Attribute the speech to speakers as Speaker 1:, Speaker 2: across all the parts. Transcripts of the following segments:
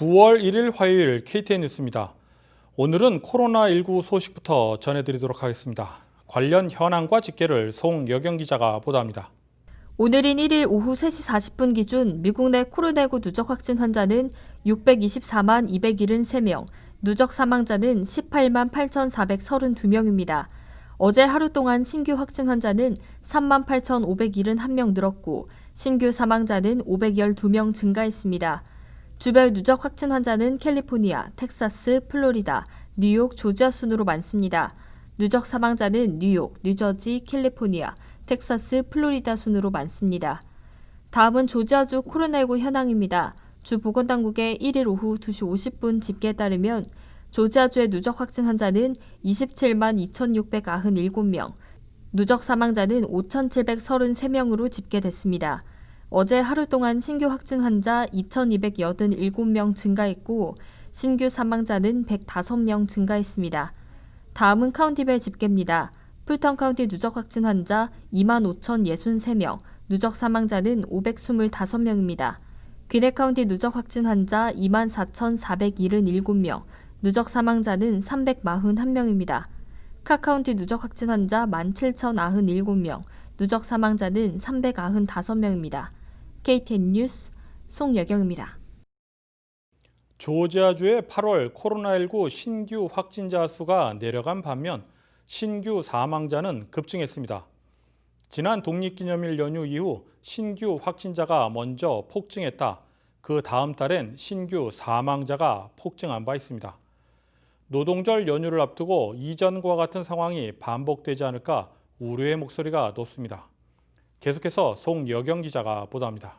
Speaker 1: 9월 1일 화요일 KTN 뉴스입니다. 오늘은 코로나19 소식부터 전해드리도록 하겠습니다. 관련 현황과 집계를 송여경 기자가 보도합니다.
Speaker 2: 오늘인 1일 오후 3시 40분 기준 미국 내 코로나19 누적 확진 환자는 624만 273명, 누적 사망자는 18만 8,432명입니다. 어제 하루 동안 신규 확진 환자는 3만 8,571명 늘었고 신규 사망자는 512명 증가했습니다. 주별 누적 확진 환자는 캘리포니아, 텍사스, 플로리다, 뉴욕, 조지아 순으로 많습니다. 누적 사망자는 뉴욕, 뉴저지, 캘리포니아, 텍사스, 플로리다 순으로 많습니다. 다음은 조지아주 코로나19 현황입니다. 주 보건당국의 1일 오후 2시 50분 집계에 따르면 조지아주의 누적 확진 환자는 27만 2,697명, 누적 사망자는 5,733명으로 집계됐습니다. 어제 하루 동안 신규 확진 환자 2,287명 증가했고 신규 사망자는 105명 증가했습니다. 다음은 카운티별 집계입니다. 풀턴 카운티 누적 확진 환자 25,063명, 누적 사망자는 525명입니다. 귀넷 카운티 누적 확진 환자 24,477명, 누적 사망자는 341명입니다. 카 카운티 누적 확진 환자 17,097명, 누적 사망자는 395명입니다. KTN 뉴스 송여경입니다.
Speaker 1: 조지아주의 8월 코로나19 신규 확진자 수가 내려간 반면 신규 사망자는 급증했습니다. 지난 독립기념일 연휴 이후 신규 확진자가 먼저 폭증했다. 그 다음 달엔 신규 사망자가 폭증한 바 있습니다. 노동절 연휴를 앞두고 이전과 같은 상황이 반복되지 않을까 우려의 목소리가 높습니다. 계속해서 송여경 기자가 보도합니다.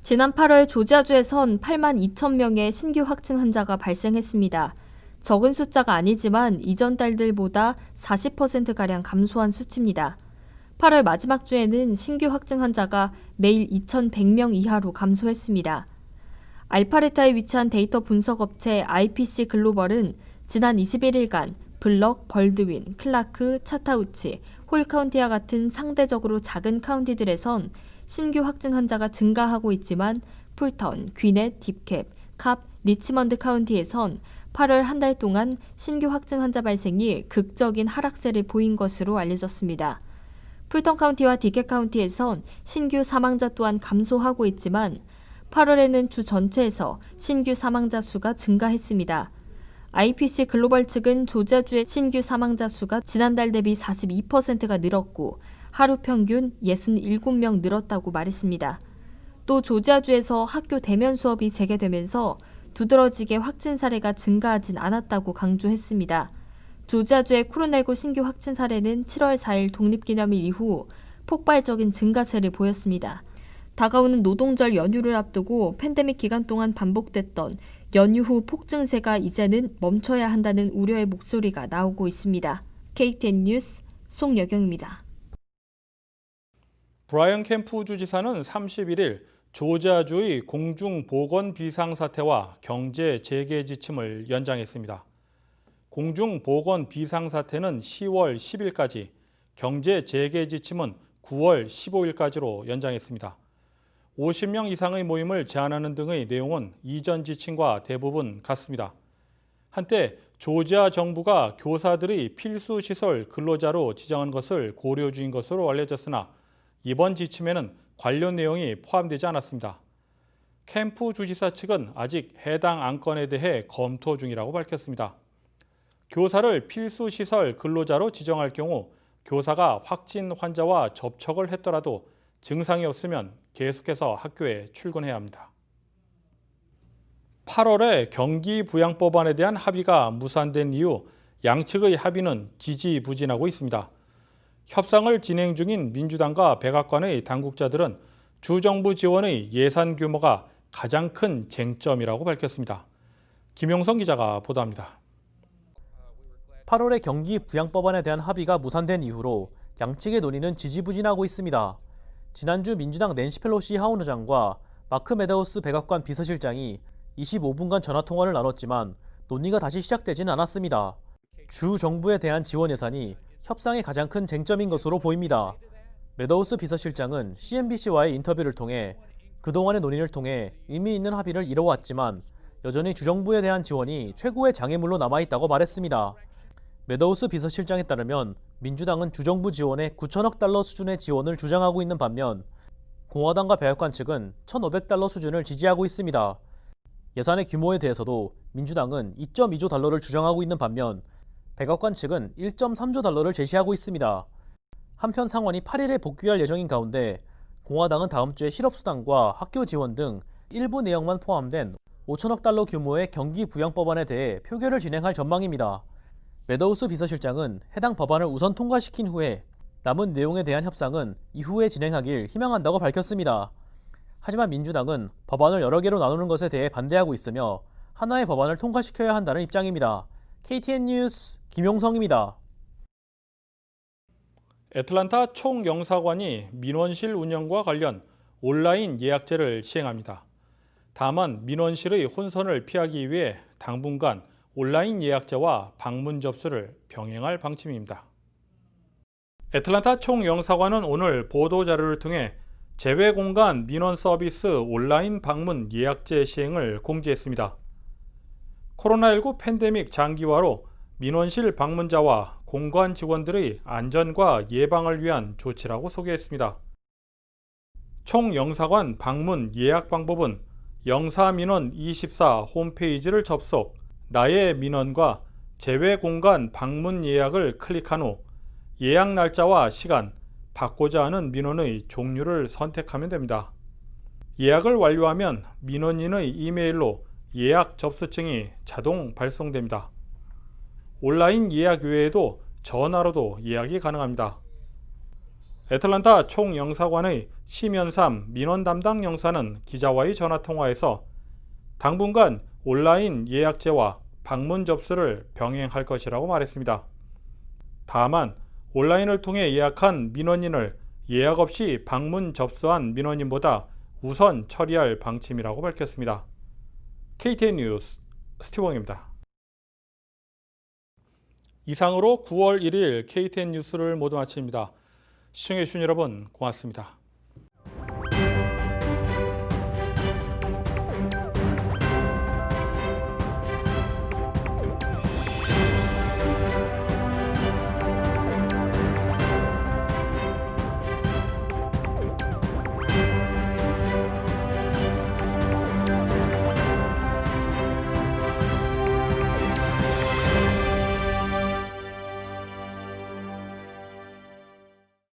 Speaker 2: 지난 8월 조지아주에선 8만 2천 명의 신규 확진 환자가 발생했습니다. 적은 숫자가 아니지만 이전 달들보다 40%가량 감소한 수치입니다. 8월 마지막 주에는 신규 확진 환자가 매일 2,100명 이하로 감소했습니다. 알파레타에 위치한 데이터 분석 업체 IPC 글로벌은 지난 21일간 블럭, 벌드윈, 클라크, 차타우치, 홀 카운티와 같은 상대적으로 작은 카운티들에선 신규 확진 환자가 증가하고 있지만 풀턴, 귀넷, 딥캡, 캅, 리치먼드 카운티에선 8월 한 달 동안 신규 확진 환자 발생이 극적인 하락세를 보인 것으로 알려졌습니다. 풀턴 카운티와 디캡 카운티에선 신규 사망자 또한 감소하고 있지만 8월에는 주 전체에서 신규 사망자 수가 증가했습니다. IPC 글로벌 측은 조지아주의 신규 사망자 수가 지난달 대비 42%가 늘었고 하루 평균 67명 늘었다고 말했습니다. 또 조지아주에서 학교 대면 수업이 재개되면서 두드러지게 확진 사례가 증가하진 않았다고 강조했습니다. 조지아주의 코로나19 신규 확진 사례는 7월 4일 독립기념일 이후 폭발적인 증가세를 보였습니다. 다가오는 노동절 연휴를 앞두고 팬데믹 기간 동안 반복됐던 연휴 후 폭증세가 이제는 멈춰야 한다는 우려의 목소리가 나오고 있습니다. KTN 뉴스 송여경입니다.
Speaker 1: 브라이언 캠프 주지사는 31일 조지아주의 공중보건 비상사태와 경제 재개 지침을 연장했습니다. 공중보건 비상사태는 10월 10일까지, 경제 재개 지침은 9월 15일까지로 연장했습니다. 50명 이상의 모임을 제한하는 등의 내용은 이전 지침과 대부분 같습니다. 한때 조지아 정부가 교사들의 필수시설 근로자로 지정한 것을 고려 중인 것으로 알려졌으나 이번 지침에는 관련 내용이 포함되지 않았습니다. 캠프 주지사 측은 아직 해당 안건에 대해 검토 중이라고 밝혔습니다. 교사를 필수시설 근로자로 지정할 경우 교사가 확진 환자와 접촉을 했더라도 증상이 없으면 계속해서 학교에 출근해야 합니다. 8월에 경기부양법안에 대한 합의가 무산된 이후 양측의 합의는 지지부진하고 있습니다. 협상을 진행 중인 민주당과 백악관의 당국자들은 주정부 지원의 예산 규모가 가장 큰 쟁점이라고 밝혔습니다. 김용성 기자가 보도합니다.
Speaker 3: 8월에 경기부양법안에 대한 합의가 무산된 이후로 양측의 논의는 지지부진하고 있습니다. 지난주 민주당 낸시 펠로시 하원 의장과 마크 메다우스 백악관 비서실장이 25분간 전화통화를 나눴지만 논의가 다시 시작되지는 않았습니다. 주 정부에 대한 지원 예산이 협상의 가장 큰 쟁점인 것으로 보입니다. 메다우스 비서실장은 CNBC와의 인터뷰를 통해 그동안의 논의를 통해 의미 있는 합의를 이뤄왔지만 여전히 주정부에 대한 지원이 최고의 장애물로 남아있다고 말했습니다. 메더우스 비서실장에 따르면 민주당은 주정부 지원에 9천억 달러 수준의 지원을 주장하고 있는 반면 공화당과 백악관 측은 1,500달러 수준을 지지하고 있습니다. 예산의 규모에 대해서도 민주당은 2.2조 달러를 주장하고 있는 반면 백악관 측은 1.3조 달러를 제시하고 있습니다. 한편 상원이 8일에 복귀할 예정인 가운데 공화당은 다음 주에 실업수당과 학교 지원 등 일부 내용만 포함된 5천억 달러 규모의 경기 부양 법안에 대해 표결을 진행할 전망입니다. 메더우스 비서실장은 해당 법안을 우선 통과시킨 후에 남은 내용에 대한 협상은 이후에 진행하길 희망한다고 밝혔습니다. 하지만 민주당은 법안을 여러 개로 나누는 것에 대해 반대하고 있으며 하나의 법안을 통과시켜야 한다는 입장입니다. KTN 뉴스 김용성입니다.
Speaker 1: 애틀란타 총영사관이 민원실 운영과 관련 온라인 예약제를 시행합니다. 다만 민원실의 혼선을 피하기 위해 당분간 온라인 예약제와 방문 접수를 병행할 방침입니다. 애틀란타 총영사관은 오늘 보도자료를 통해 재외공간 민원 서비스 온라인 방문 예약제 시행을 공지했습니다. 코로나19 팬데믹 장기화로 민원실 방문자와 공관 직원들의 안전과 예방을 위한 조치라고 소개했습니다. 총영사관 방문 예약 방법은 영사민원24 홈페이지를 접속, 나의 민원과 재외공간 방문 예약을 클릭한 후 예약 날짜와 시간, 받고자 하는 민원의 종류를 선택하면 됩니다. 예약을 완료하면 민원인의 이메일로 예약 접수증이 자동 발송됩니다. 온라인 예약 외에도 전화로도 예약이 가능합니다. 애틀란타 총영사관의 심연삼 민원 담당 영사는 기자와의 전화통화에서 당분간 온라인 예약제와 방문 접수를 병행할 것이라고 말했습니다. 다만 온라인을 통해 예약한 민원인을 예약 없이 방문 접수한 민원인보다 우선 처리할 방침이라고 밝혔습니다. KTN 뉴스 스티븐입니다. 이상으로 9월 1일 KTN 뉴스를 모두 마칩니다. 시청해주신 여러분 고맙습니다.